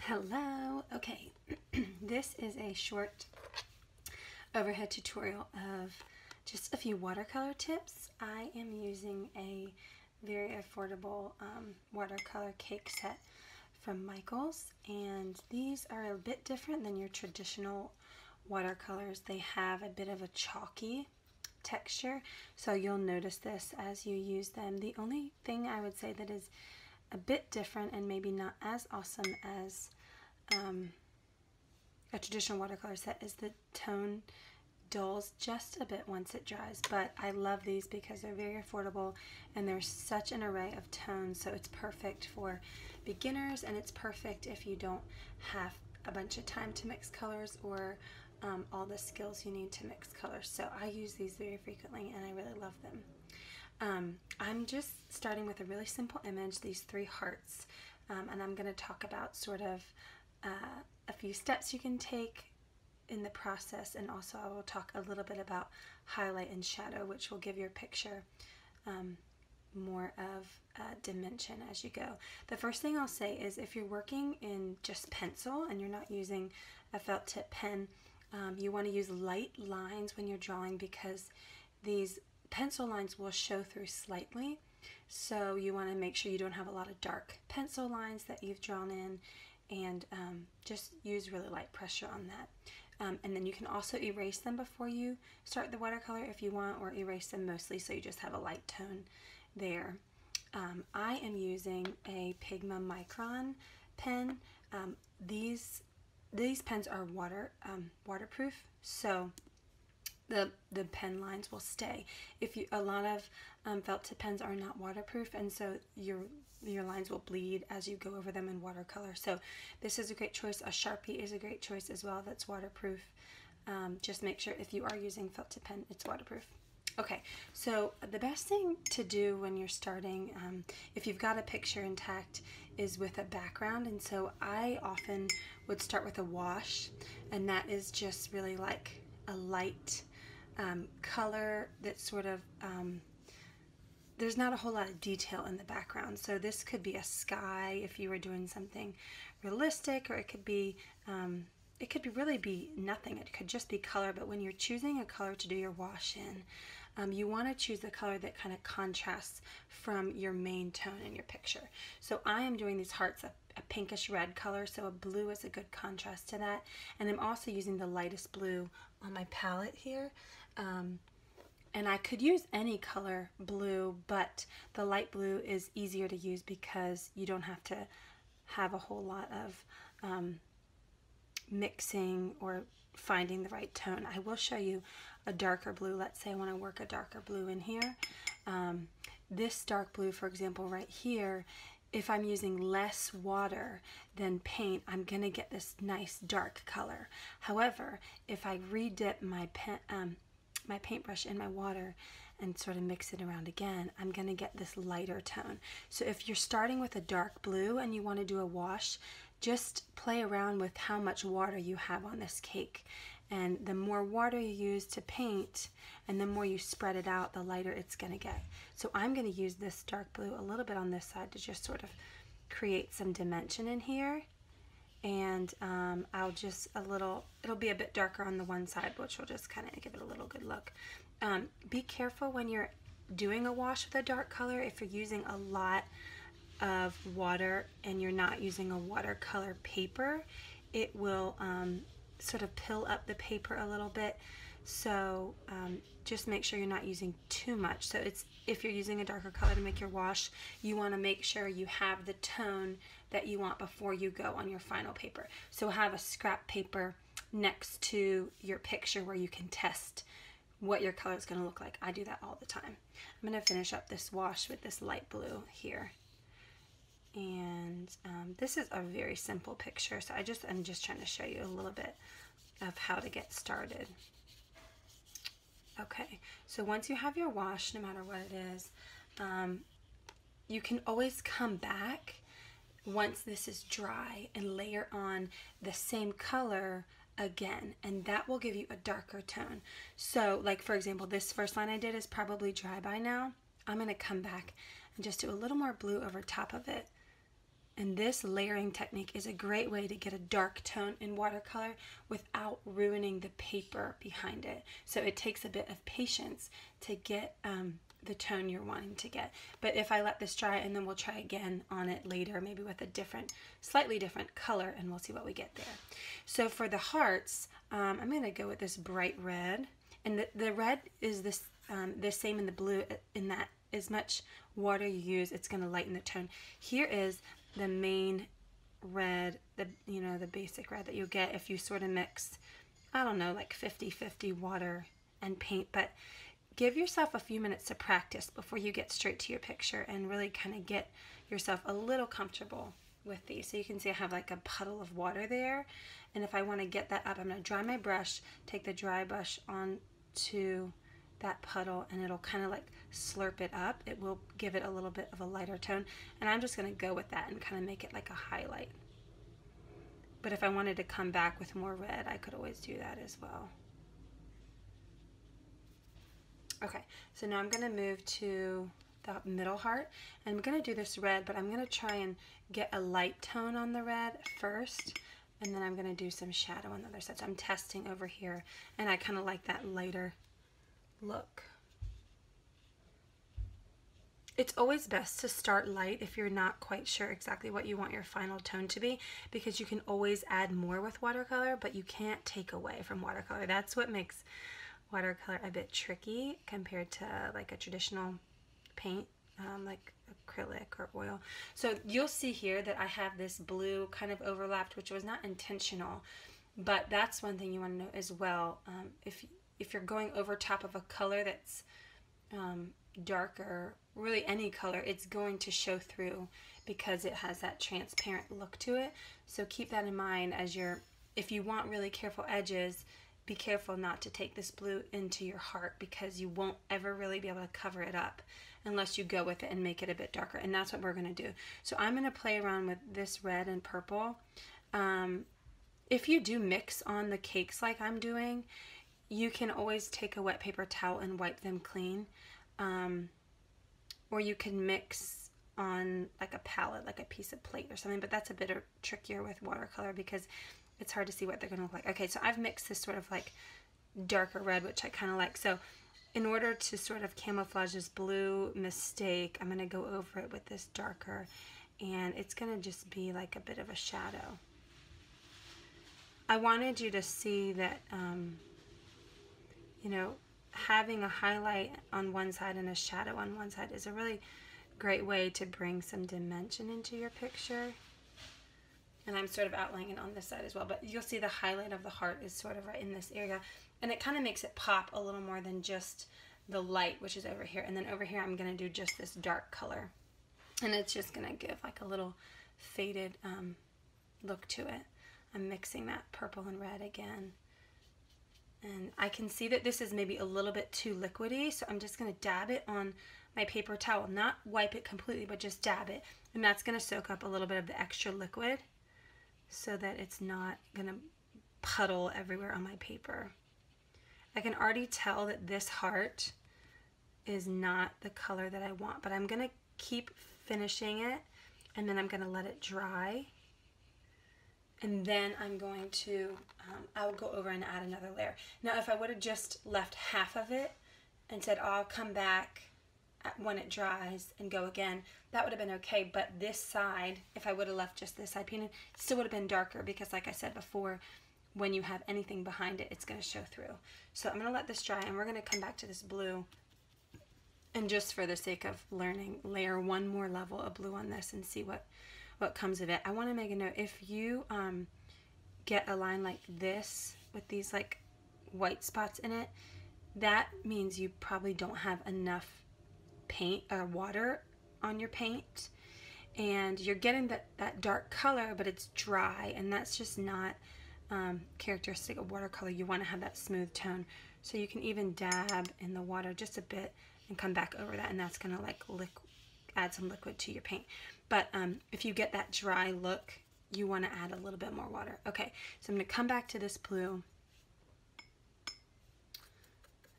Hello. Okay, this is a short overhead tutorial of just a few watercolor tips. I am using a very affordable watercolor cake set from Michaels, and these are a bit different than your traditional watercolors. They have a bit of a chalky texture, so you'll notice this as you use them. The only thing I would say that is a bit different and maybe not as awesome as a traditional watercolor set is the tone dulls just a bit once it dries, but I love these because they're very affordable and there's such an array of tones, so it's perfect for beginners and it's perfect if you don't have a bunch of time to mix colors or all the skills you need to mix colors. So I use these very frequently and I really love them. I'm just starting with a really simple image, these 3 hearts, and I'm going to talk about sort of a few steps you can take in the process, and also I will talk a little bit about highlight and shadow, which will give your picture more of dimension as you go. The first thing I'll say is if you're working in just pencil and you're not using a felt tip pen, you want to use light lines when you're drawing because these pencil lines will show through slightly, so you want to make sure you don't have a lot of dark pencil lines that you've drawn in, and just use really light pressure on that. And then you can also erase them before you start the watercolor if you want, or erase them mostly so you just have a light tone there. I am using a Pigma Micron pen. These pens are waterproof, so the pen lines will stay. A lot of felt tip pens are not waterproof, and so your lines will bleed as you go over them in watercolor. So this is a great choice. A Sharpie is a great choice as well that's waterproof. Just make sure if you are using felt tip pen, it's waterproof. Okay, so the best thing to do when you're starting, if you've got a picture intact, is with a background. And so I often would start with a wash, and that is just really like a light color that's sort of, there's not a whole lot of detail in the background. So this could be a sky if you were doing something realistic, or it could be really be nothing. It could just be color. But when you're choosing a color to do your wash in, you want to choose a color that kind of contrasts from your main tone in your picture. So I am doing these hearts a pinkish red color, so a blue is a good contrast to that. And I'm also using the lightest blue on my palette here. And I could use any color blue, but the light blue is easier to use because you don't have to have a whole lot of mixing or finding the right tone. I will show you a darker blue. Let's say I want to work a darker blue in here. This dark blue, for example, right here, if I'm using less water than paint, I'm going to get this nice dark color. However, if I redip my paintbrush in my water and sort of mix it around again, I'm going to get this lighter tone. So if you're starting with a dark blue and you want to do a wash, just play around with how much water you have on this cake. And the more water you use to paint and the more you spread it out, the lighter it's going to get. So I'm going to use this dark blue a little bit on this side to just sort of create some dimension in here. And it'll be a bit darker on the one side, which will just kind of give it a little good look. Be careful when you're doing a wash with a dark color. If you're using a lot of water and you're not using a watercolor paper, it will sort of pill up the paper a little bit. So just make sure you're not using too much. So if you're using a darker color to make your wash, you want to make sure you have the tone that you want before you go on your final paper. So have a scrap paper next to your picture where you can test what your color is going to look like. I do that all the time. I'm going to finish up this wash with this light blue here. And this is a very simple picture, so I'm just trying to show you a little bit of how to get started. Okay, so once you have your wash, no matter what it is, you can always come back once this is dry and layer on the same color again, and that will give you a darker tone. So like for example, this first line I did is probably dry by now. I'm going to come back and just do a little more blue over top of it And this layering technique is a great way to get a dark tone in watercolor without ruining the paper behind it. So it takes a bit of patience to get the tone you're wanting to get. But if I let this dry, and then we'll try again on it later, maybe with a different, slightly different color, and we'll see what we get there. So for the hearts, I'm going to go with this bright red. And the red is the same in the blue, in that as much water you use, it's going to lighten the tone. Here is the main red, the basic red that you'll get if you sort of mix, I don't know, like 50-50 water and paint. But give yourself a few minutes to practice before you get straight to your picture and really kind of get yourself a little comfortable with these. So you can see I have like a puddle of water there, and if I want to get that up, I'm going to dry my brush, take the dry brush on to that puddle, and it'll kind of like slurp it up. It will give it a little bit of a lighter tone, and I'm just going to go with that and kind of make it like a highlight. But if I wanted to come back with more red, I could always do that as well. Okay, so now I'm going to move to the middle heart, and I'm going to do this red, but I'm going to try and get a light tone on the red first, and then I'm going to do some shadow on the other side. So I'm testing over here, and I kind of like that lighter look. It's always best to start light if you're not quite sure exactly what you want your final tone to be, because you can always add more with watercolor, but you can't take away from watercolor. That's what makes watercolor a bit tricky compared to like a traditional paint, like acrylic or oil. So you'll see here that I have this blue kind of overlapped, which was not intentional, but that's one thing you want to know as well. If you're going over top of a color that's darker, really any color, it's going to show through because it has that transparent look to it. So keep that in mind as if you want really careful edges, be careful not to take this blue into your heart, because you won't ever really be able to cover it up unless you go with it and make it a bit darker. And that's what we're going to do. So I'm going to play around with this red and purple. If you do mix on the cakes like I'm doing, you can always take a wet paper towel and wipe them clean. Or you can mix on like a palette, like a piece of plate or something, but that's a bit trickier with watercolor because it's hard to see what they're going to look like. Okay, so I've mixed this sort of like darker red, which I kind of like. So in order to sort of camouflage this blue mistake, I'm going to go over it with this darker, and it's going to just be like a bit of a shadow. I wanted you to see that, you know, having a highlight on one side and a shadow on one side is a really great way to bring some dimension into your picture. And I'm sort of outlining it on this side as well, but you'll see the highlight of the heart is sort of right in this area, and it kind of makes it pop a little more than just the light, which is over here. And then over here I'm going to do just this dark color, and it's just going to give like a little faded look to it. I'm mixing that purple and red again, and I can see that this is maybe a little bit too liquidy, so I'm just going to dab it on my paper towel, not wipe it completely, but just dab it, and that's going to soak up a little bit of the extra liquid so that it's not going to puddle everywhere on my paper. I can already tell that this heart is not the color that I want, but I'm going to keep finishing it, and then I'm going to let it dry, and then I'm going to, I'll go over and add another layer. Now, if I would have just left half of it and said, oh, I'll come back when it dries and go again, that would have been okay. But this side, if I would have left just this side painted, it still would have been darker, because like I said before, when you have anything behind it, it's going to show through. So I'm going to let this dry, and we're going to come back to this blue, and just for the sake of learning, layer one more level of blue on this and see what comes of it. I want to make a note, if you get a line like this with these like white spots in it, that means you probably don't have enough paint or water on your paint, and you're getting that dark color, but it's dry, and that's just not characteristic of watercolor. You want to have that smooth tone, so you can even dab in the water just a bit and come back over that, and that's going to like add some liquid to your paint. But if you get that dry look, you want to add a little bit more water. Okay, so I'm going to come back to this blue,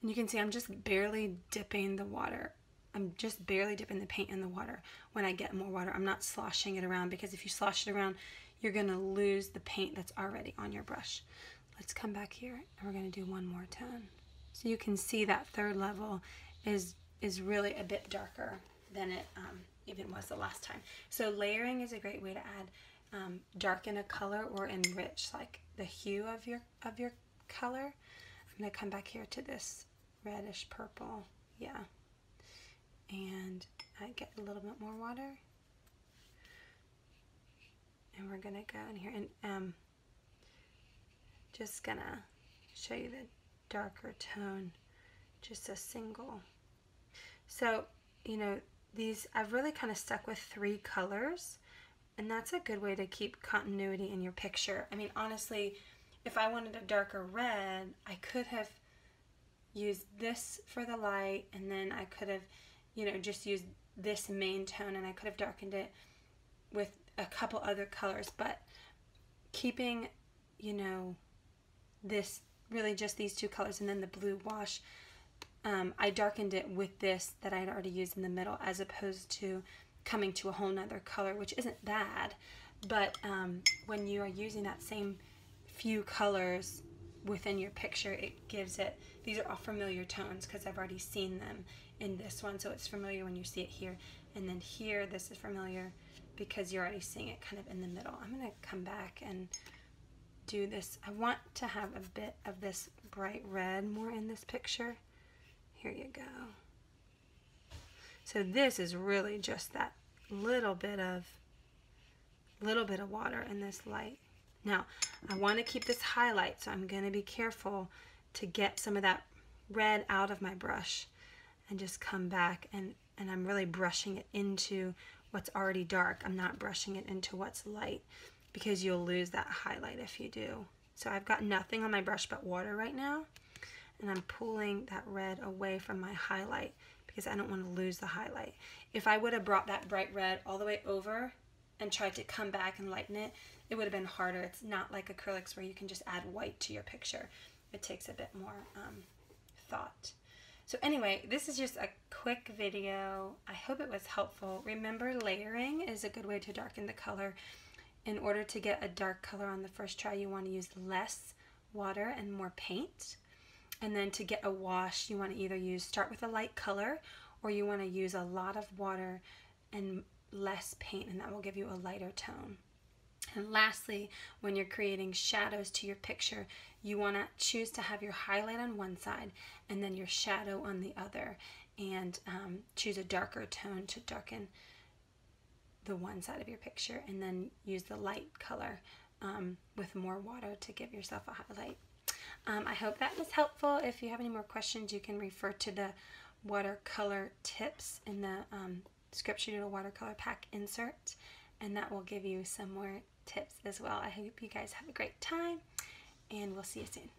and you can see I'm just barely dipping the water I'm just barely dipping the paint in the water. When I get more water, I'm not sloshing it around, because if you slosh it around, you're gonna lose the paint that's already on your brush. Let's come back here and we're gonna do one more tone. So you can see that third level is really a bit darker than it even was the last time. So layering is a great way to add darken a color or enrich like the hue of your color. I'm gonna come back here to this reddish purple, yeah, and I get a little bit more water, and we're gonna go in here and just gonna show you the darker tone, just a single. So, you know, these, I've really kind of stuck with 3 colors, and that's a good way to keep continuity in your picture. I mean, honestly, if I wanted a darker red, I could have used this for the light, and then I could have, you know, just used this main tone, and I could have darkened it with a couple other colors, but keeping, you know, this, really just these 2 colors, and then the blue wash, I darkened it with this that I had already used in the middle, as opposed to coming to a whole nother color, which isn't bad, but when you are using that same few colors within your picture, it gives it, these are all familiar tones because I've already seen them in this one, so it's familiar when you see it here, and then here this is familiar because you're already seeing it kind of in the middle. I'm going to come back and do this. I want to have a bit of this bright red more in this picture. Here you go. So this is really just that little bit of water in this light. Now, I want to keep this highlight, so I'm going to be careful to get some of that red out of my brush and just come back, and I'm really brushing it into what's already dark. I'm not brushing it into what's light, because you'll lose that highlight if you do. So I've got nothing on my brush but water right now, and I'm pulling that red away from my highlight because I don't want to lose the highlight. If I would have brought that bright red all the way over and tried to come back and lighten it, it would have been harder. It's not like acrylics where you can just add white to your picture. It takes a bit more thought. So anyway, this is just a quick video. I hope it was helpful. Remember, layering is a good way to darken the color. In order to get a dark color on the first try, you want to use less water and more paint. And then to get a wash, you want to either start with a light color, or you want to use a lot of water and less paint, and that will give you a lighter tone. And lastly, when you're creating shadows to your picture, you want to choose to have your highlight on one side and then your shadow on the other, and choose a darker tone to darken the one side of your picture, and then use the light color with more water to give yourself a highlight. I hope that was helpful. If you have any more questions, you can refer to the watercolor tips in the Scripture Doodle watercolor pack insert, and that will give you some more tips as well. I hope you guys have a great time, and we'll see you soon.